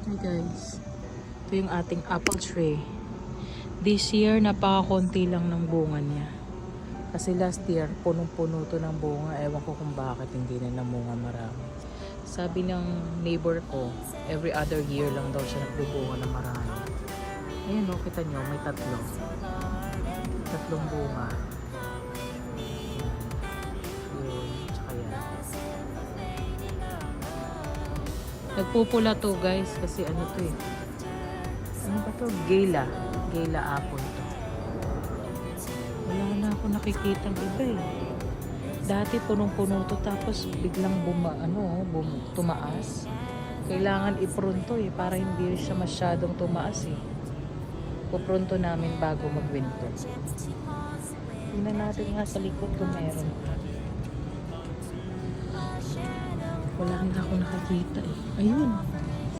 Hi guys, ito yung ating apple tree. This year, napakakunti lang ng bunga niya. Kasi last year, punong-puno to ng bunga. Ewan ko kung bakit hindi na namunga marami. Sabi ng neighbor ko, every other year lang daw siya nagbubunga ng marami. Ayan o, kita nyo, may tatlong bunga. Yun, tsaka yan. Nagpupula to guys, kasi ano to eh. Ano ba to? Gala apple to. Wala na ako nakikita iba eh. Dati punong-puno to, tapos biglang tumaas. Kailangan ipronto eh, para hindi siya masyadong tumaas eh. Pupronto namin bago mag-winter. Tingnan natin nga sa likod kung meron. Wala na ako nakikita eh. Ayun.